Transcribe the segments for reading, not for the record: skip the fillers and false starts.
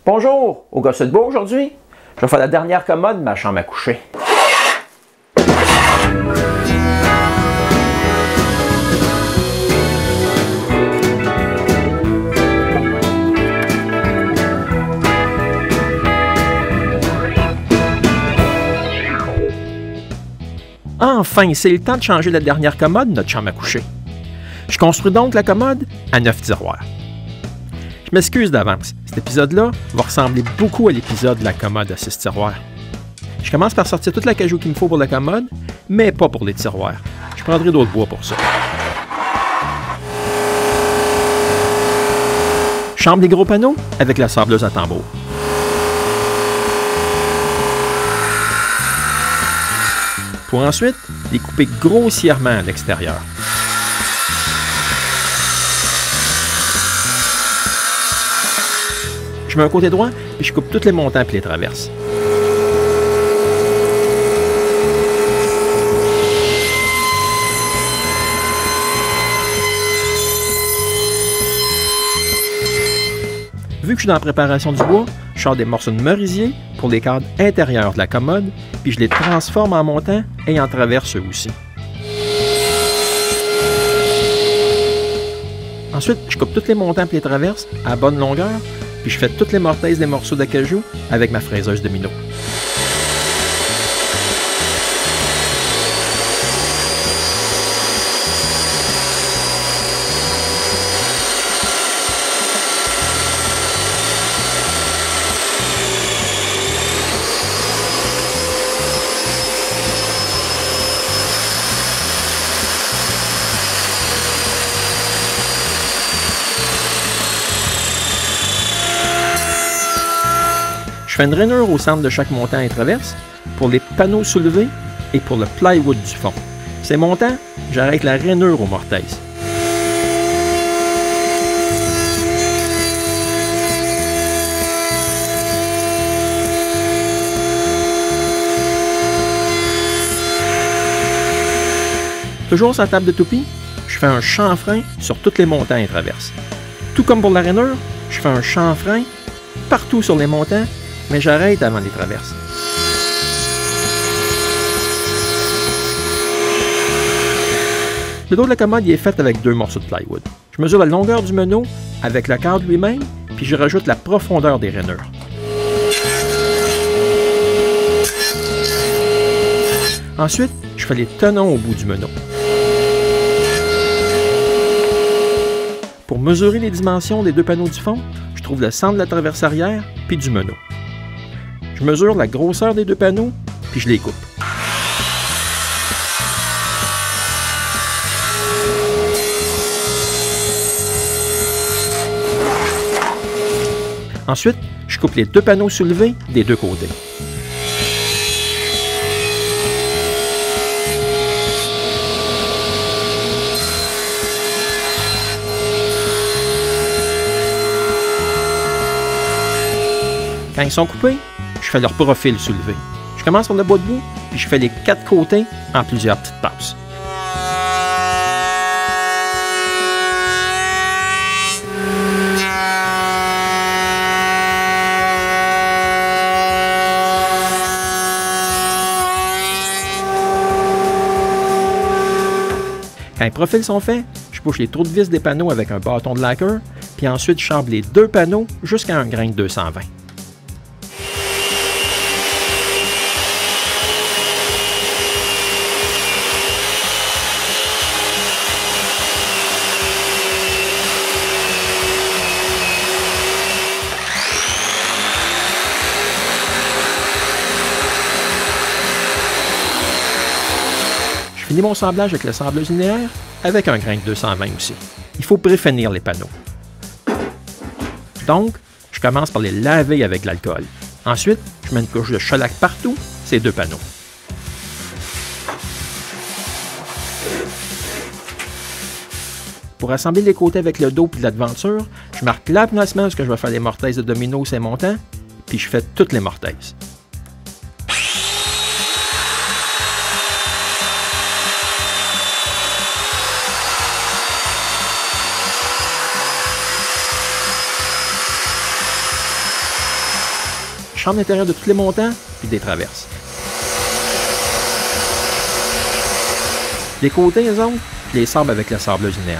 Bonjour, au gosse de bois aujourd'hui. Je vais faire la dernière commode de ma chambre à coucher. Enfin, c'est le temps de changer la dernière commode de notre chambre à coucher. Je construis donc la commode à 9 tiroirs. Je m'excuse d'avance, cet épisode-là va ressembler beaucoup à l'épisode de la commode à 6 tiroirs. Je commence par sortir toute la cajou qu'il me faut pour la commode, mais pas pour les tiroirs. Je prendrai d'autres bois pour ça. Chambre des gros panneaux avec la sableuse à tambour. Pour ensuite les couper grossièrement à l'extérieur. Je mets un côté droit, puis je coupe tous les montants et les traverses. Vu que je suis dans la préparation du bois, je sors des morceaux de merisier pour les cadres intérieurs de la commode, puis je les transforme en montants et en traverses aussi. Ensuite, je coupe tous les montants et les traverses à bonne longueur, puis je fais toutes les mortaises des morceaux d'acajou avec ma fraiseuse de minot. Je fais une rainure au centre de chaque montant et traverse pour les panneaux soulevés et pour le plywood du fond. Ces montants, j'arrête la rainure aux mortaises. Toujours sur la table de toupie, je fais un chanfrein sur tous les montants et traverses. Tout comme pour la rainure, je fais un chanfrein partout sur les montants, mais j'arrête avant les traverses. Le dos de la commode est fait avec 2 morceaux de plywood. Je mesure la longueur du meneau avec le cadre lui-même, puis je rajoute la profondeur des rainures. Ensuite, je fais les tenons au bout du meneau. Pour mesurer les dimensions des 2 panneaux du fond, je trouve le centre de la traverse arrière puis du meneau. Je mesure la grosseur des 2 panneaux, puis je les coupe. Ensuite, je coupe les 2 panneaux soulevés des 2 côtés. Quand ils sont coupés, je fais leur profil soulevé. Je commence par le bois de bout, puis je fais les 4 côtés en plusieurs petites passes. Quand les profils sont faits, je bouche les trous de vis des panneaux avec un bâton de lacquer, puis ensuite je chambre les 2 panneaux jusqu'à un grain de 220. Je finis mon semblage avec la sableuse linéaire avec un grain de 220 aussi. Il faut préfinir les panneaux. Donc, je commence par les laver avec de l'alcool. Ensuite, je mets une couche de shellac partout, ces 2 panneaux. Pour assembler les côtés avec le dos et l'adventure, je marque l'emplacement où je vais faire les mortaises de domino, ces montants, puis je fais toutes les mortaises. chambre d'intérieur de tous les montants puis des traverses. Les côtés, les autres, je les sable avec la sableuse linéaire.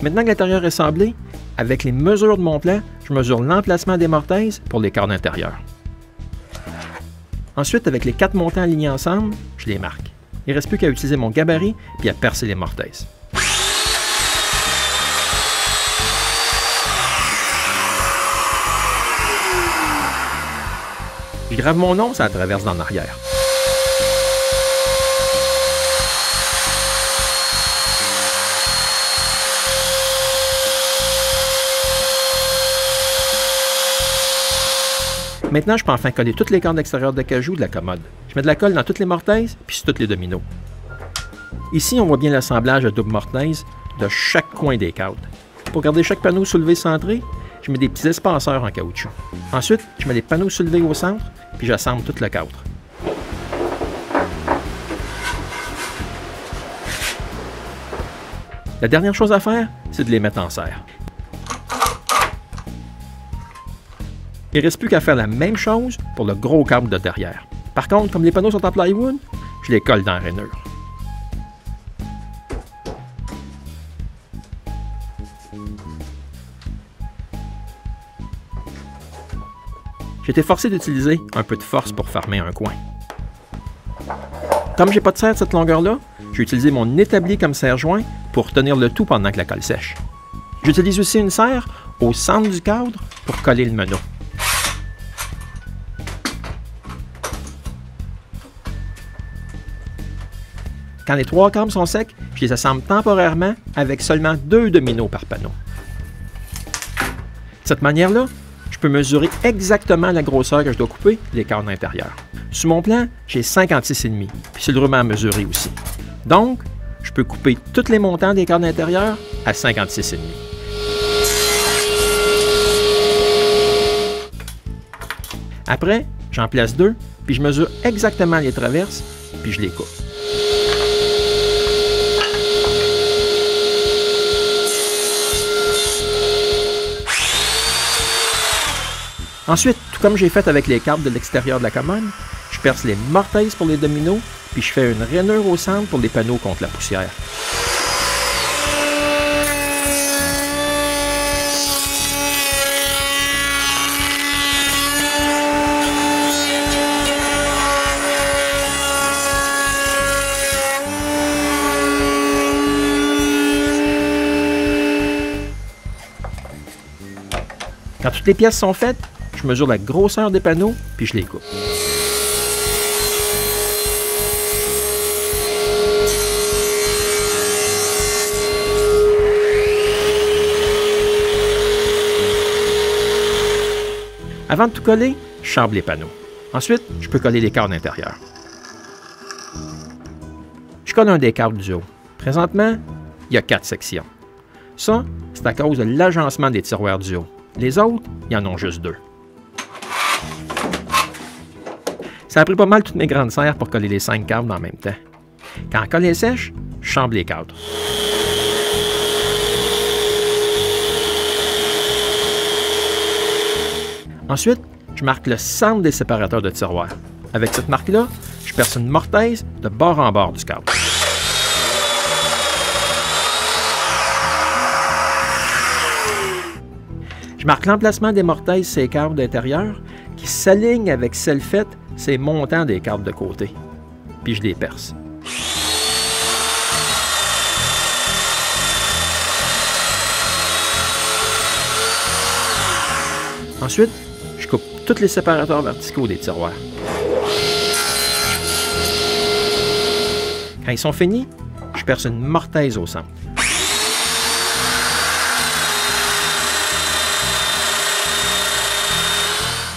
Maintenant que l'intérieur est sablé, avec les mesures de mon plan, je mesure l'emplacement des mortaises pour les cadres intérieurs. Ensuite, avec les 4 montants alignés ensemble, je les marque. Il ne reste plus qu'à utiliser mon gabarit puis à percer les mortaises. Je grave mon nom sur la traverse dans l'arrière. Maintenant, je peux enfin coller toutes les cordes extérieures de cajou de la commode. Je mets de la colle dans toutes les mortaises puis sur tous les dominos. Ici, on voit bien l'assemblage de double mortaise de chaque coin des cadres. Pour garder chaque panneau soulevé centré, je mets des petits espaceurs en caoutchouc. Ensuite, je mets les panneaux soulevés au centre puis j'assemble tout le cadre. La dernière chose à faire, c'est de les mettre en serre. Il ne reste plus qu'à faire la même chose pour le gros câble de derrière. Par contre, comme les panneaux sont en plywood, je les colle dans la rainure. J'ai été forcé d'utiliser un peu de force pour fermer un coin. Comme j'ai pas de serre de cette longueur-là, j'ai utilisé mon établi comme serre-joint pour tenir le tout pendant que la colle sèche. J'utilise aussi une serre au centre du cadre pour coller le meneau. Quand les 3 câbles sont secs, je les assemble temporairement avec seulement 2 dominos par panneau. De cette manière-là, je peux mesurer exactement la grosseur que je dois couper les cadres intérieurs. Sur mon plan, j'ai 56,5, puis c'est le ruban à mesurer aussi. Donc, je peux couper tous les montants des cadres intérieurs à 56,5. Après, j'en place 2, puis je mesure exactement les traverses, puis je les coupe. Ensuite, tout comme j'ai fait avec les câbles de l'extérieur de la commode, je perce les mortaises pour les dominos, puis je fais une rainure au centre pour les panneaux contre la poussière. Quand toutes les pièces sont faites, je mesure la grosseur des panneaux, puis je les coupe. Avant de tout coller, je chambre les panneaux. Ensuite, je peux coller les cadres intérieurs. Je colle un des cadres du haut. Présentement, il y a 4 sections. Ça, c'est à cause de l'agencement des tiroirs du haut. Les autres, il y en ont juste 2. Ça a pris pas mal toutes mes grandes serres pour coller les 5 câbles en même temps. Quand la colle est sèche, je chambre les cadres. Ensuite, je marque le centre des séparateurs de tiroirs. Avec cette marque-là, je perce une mortaise de bord en bord du cadre. Je marque l'emplacement des mortaises ces cadres d'intérieur qui s'alignent avec celles faites ces montants des cadres de côté. Puis je les perce. Ensuite, je coupe tous les séparateurs verticaux des tiroirs. Quand ils sont finis, je perce une mortaise au centre.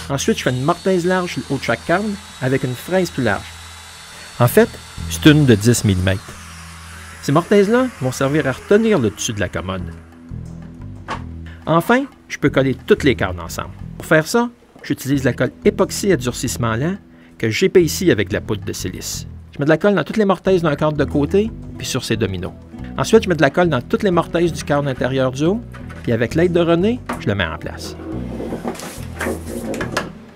Ensuite, je fais une mortaise large sur le haut de chaque cadre avec une fraise plus large. En fait, c'est une de 10 mm. Ces mortaises-là vont servir à retenir le dessus de la commode. Enfin, je peux coller toutes les cadres ensemble. Pour faire ça, j'utilise la colle époxy à durcissement lent que j'épais ici avec de la poudre de silice. Je mets de la colle dans toutes les mortaises d'un cadre de côté, puis sur ses dominos. Ensuite, je mets de la colle dans toutes les mortaises du cadre intérieur du haut, puis avec l'aide de René, je le mets en place.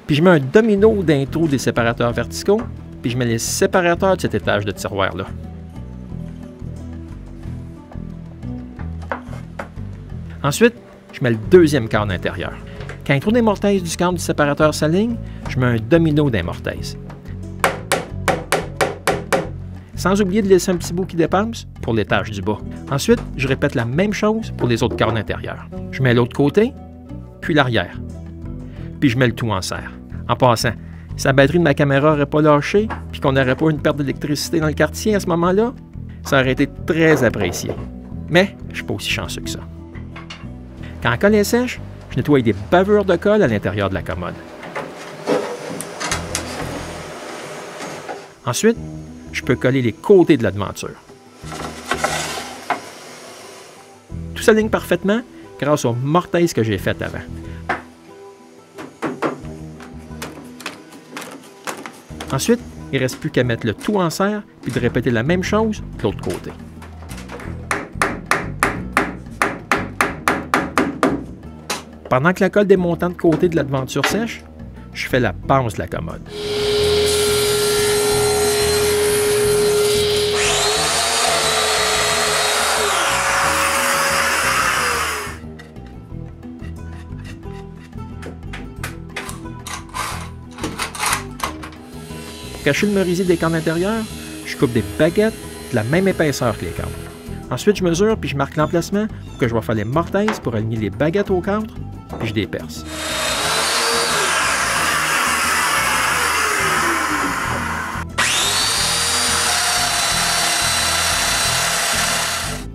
Puis je mets un domino d'un trou des séparateurs verticaux, puis je mets les séparateurs de cet étage de tiroir-là. Ensuite, je mets le deuxième cadre intérieur. Quand un trou des mortaises du cadre du séparateur s'aligne, je mets un domino d'un mortaise. Sans oublier de laisser un petit bout qui dépasse pour l'étage du bas. Ensuite, je répète la même chose pour les autres cadres intérieurs. Je mets l'autre côté, puis l'arrière. Puis je mets le tout en serre. En passant, si la batterie de ma caméra n'aurait pas lâché, puis qu'on n'aurait pas une perte d'électricité dans le quartier à ce moment-là, ça aurait été très apprécié. Mais je ne suis pas aussi chanceux que ça. Quand la colle est sèche, je nettoie avec des bavures de colle à l'intérieur de la commode. Ensuite, je peux coller les côtés de la devanture. Tout s'aligne parfaitement grâce aux mortaises que j'ai faites avant. Ensuite, il ne reste plus qu'à mettre le tout en serre puis de répéter la même chose de l'autre côté. Pendant que la colle démontant de côté de la devanture sèche, je fais la base de la commode. Pour cacher le merisier des cadres intérieurs, je coupe des baguettes de la même épaisseur que les cadres. Ensuite, je mesure puis je marque l'emplacement pour que je vais faire les mortaises pour aligner les baguettes au cadre, puis je les perce.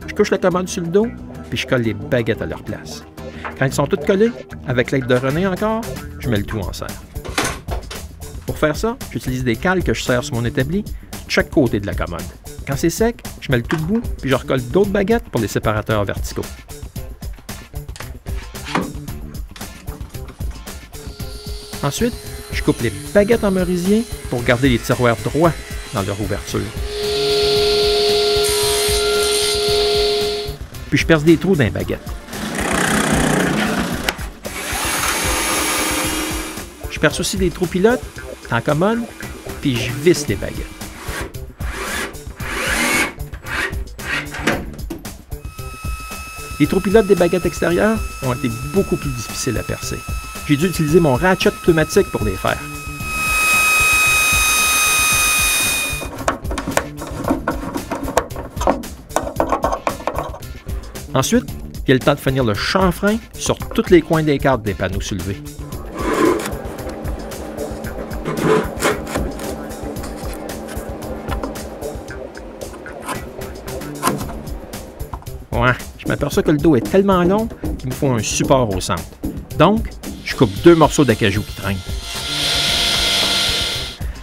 Je couche la commode sur le dos, puis je colle les baguettes à leur place. Quand elles sont toutes collées, avec l'aide de René encore, je mets le tout en serre. Pour faire ça, j'utilise des cales que je serre sur mon établi de chaque côté de la commode. Quand c'est sec, je mets le tout debout, puis je recolle d'autres baguettes pour les séparateurs verticaux. Ensuite, je coupe les baguettes en merisier pour garder les tiroirs droits dans leur ouverture. Puis je perce des trous dans les baguettes. Je perce aussi des trous pilotes en commode, puis je visse les baguettes. Les trous pilotes des baguettes extérieures ont été beaucoup plus difficiles à percer. J'ai dû utiliser mon ratchet pneumatique pour les faire. Ensuite, il y a le temps de finir le chanfrein sur tous les coins des cadres des panneaux soulevés. Ouais, je m'aperçois que le dos est tellement long qu'il me faut un support au centre. Donc, je coupe 2 morceaux d'acajou qui traînent.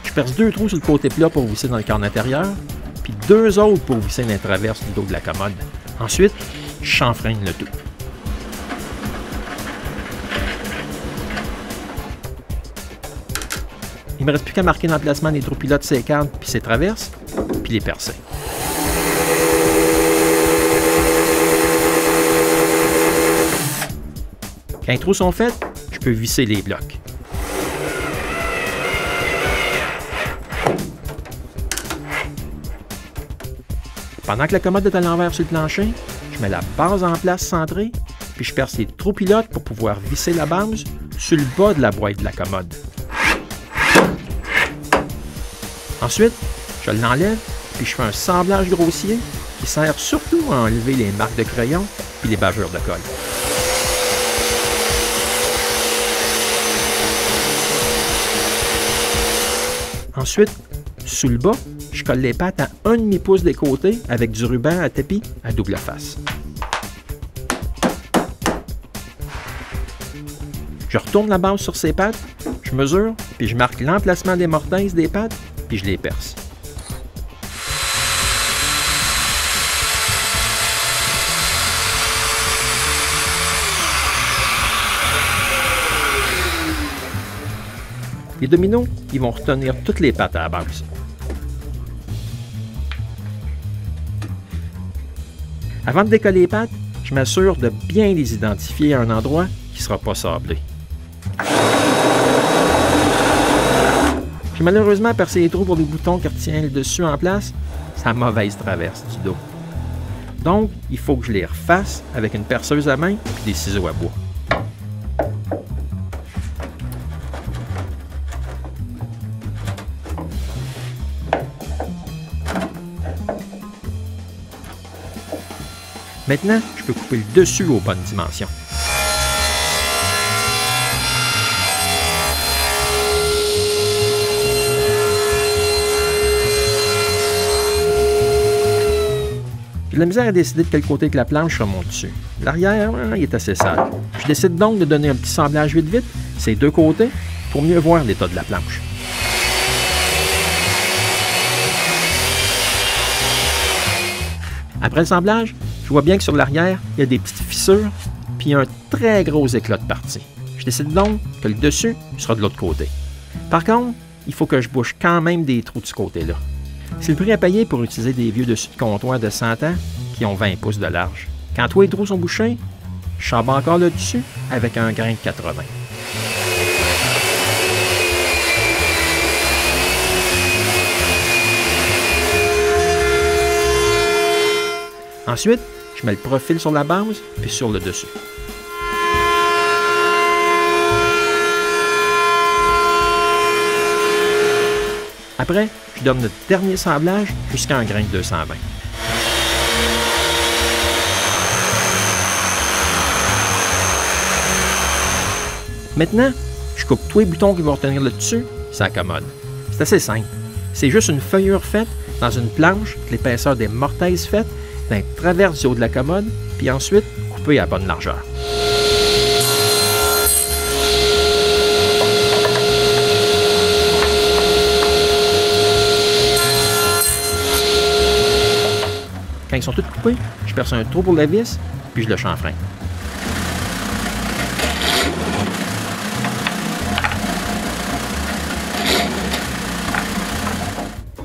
Je perce 2 trous sur le côté plat pour visser dans le cadre intérieur, puis 2 autres pour visser dans les traverses du dos de la commode. Ensuite, je chanfreine le tout. Il ne me reste plus qu'à marquer l'emplacement des trous pilotes, ses cadres, puis ses traverses, puis les percer. Quand les trous sont faits, je peux visser les blocs. Pendant que la commode est à l'envers sur le plancher, je mets la base en place centrée, puis je perce les trous pilotes pour pouvoir visser la base sur le bas de la boîte de la commode. Ensuite, je l'enlève, puis je fais un semblage grossier qui sert surtout à enlever les marques de crayon et les bavures de colle. Ensuite, sous le bas, je colle les pattes à 1,5 pouce des côtés avec du ruban à tapis à double face. Je retourne la base sur ces pattes, je mesure, puis je marque l'emplacement des mortaises des pattes, puis je les perce. Les dominos, ils vont retenir toutes les pattes à la base. Avant de décoller les pattes, je je m'assure de bien les identifier à un endroit qui ne sera pas sablé. J'ai malheureusement percé les trous pour les boutons qui retiennent le dessus en place. C'est la mauvaise traverse du dos. Donc, il faut que je les refasse avec une perceuse à main et des ciseaux à bois. Maintenant, je peux couper le dessus aux bonnes dimensions. J'ai de la misère à décider de quel côté que la planche sera mon dessus. L'arrière, il est assez sale. Je décide donc de donner un petit semblage vite, ces deux côtés, pour mieux voir l'état de la planche. Après le semblage, je vois bien que sur l'arrière, il y a des petites fissures, puis un très gros éclat de partie. Je décide donc que le dessus sera de l'autre côté. Par contre, il faut que je bouche quand même des trous de ce côté-là. C'est le prix à payer pour utiliser des vieux dessus de comptoir de 100 ans qui ont 20 pouces de large. Quand tous les trous sont bouchés, je chambre encore le dessus avec un grain de 80. Ensuite, je mets le profil sur la base puis sur le dessus. Après, je donne le dernier semblage jusqu'à un grain de 220. Maintenant, je coupe tous les boutons qui vont retenir le dessus, ça accommode. C'est assez simple. C'est juste une feuillure faite dans une planche, l'épaisseur des mortaises faites, d'un travers du haut de la commode, puis ensuite coupée à bonne largeur. Quand ils sont tous coupés, je perce un trou pour la vis, puis je le chanfreine.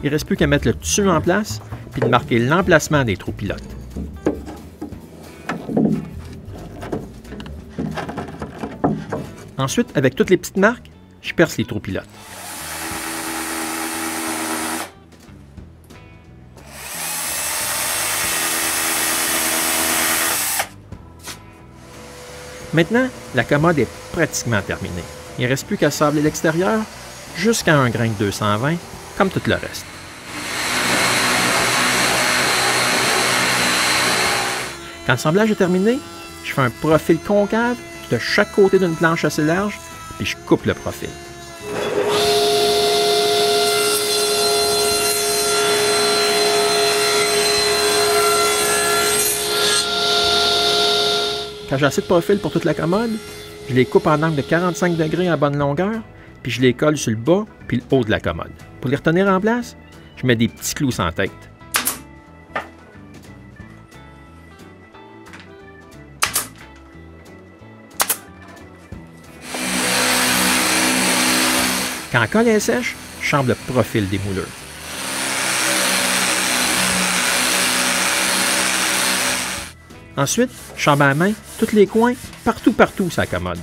Il ne reste plus qu'à mettre le dessus en place, puis de marquer l'emplacement des trous pilotes. Ensuite, avec toutes les petites marques, je perce les trous pilotes. Maintenant, la commode est pratiquement terminée. Il ne reste plus qu'à sabler l'extérieur jusqu'à un grain de 220, comme tout le reste. Quand le semblage est terminé, je fais un profil concave de chaque côté d'une planche assez large, puis je coupe le profil. Quand j'ai assez de profil pour toute la commode, je les coupe en angle de 45 degrés à bonne longueur, puis je les colle sur le bas puis le haut de la commode. Pour les retenir en place, je mets des petits clous sans tête. Quand la colle est sèche, je chambre le profil des moulures. Ensuite, je chambre à la main tous les coins, partout sur la commode.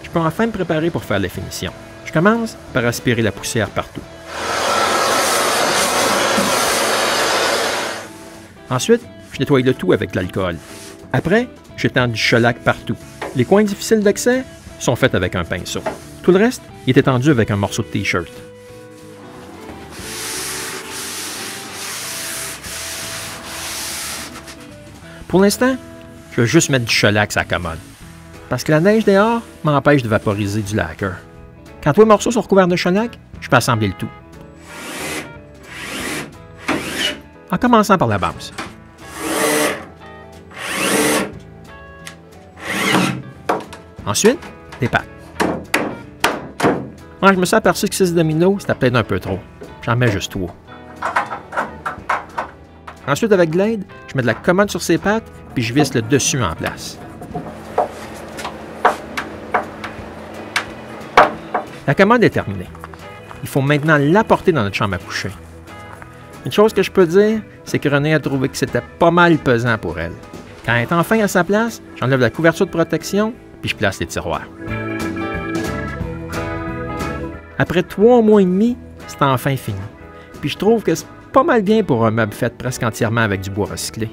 Je peux enfin me préparer pour faire la finition. Je commence par aspirer la poussière partout. Ensuite, je nettoie le tout avec de l'alcool. Après, j'étends du shellac partout. Les coins difficiles d'accès sont faits avec un pinceau. Tout le reste, il est étendu avec un morceau de T-shirt. Pour l'instant, je vais juste mettre du shellac sur la commode. Parce que la neige dehors m'empêche de vaporiser du lacquer. Quand tous les morceaux sont recouverts de shellac, je peux assembler le tout. En commençant par la base. Ensuite, des pattes. Moi, je me suis aperçu que 6 dominos, c'était peut-être un peu trop. J'en mets juste 3. Ensuite, avec de l'aide, je mets de la commode sur ses pattes, puis je visse le dessus en place. La commode est terminée. Il faut maintenant l'apporter dans notre chambre à coucher. Une chose que je peux dire, c'est que Renée a trouvé que c'était pas mal pesant pour elle. Quand elle est enfin à sa place, j'enlève la couverture de protection, puis je place les tiroirs. Après 3 mois et demi, c'est enfin fini. Puis je trouve que c'est pas mal bien pour un meuble fait presque entièrement avec du bois recyclé.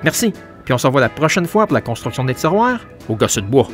Merci, puis on se revoit la prochaine fois pour la construction des tiroirs au gosses de bois.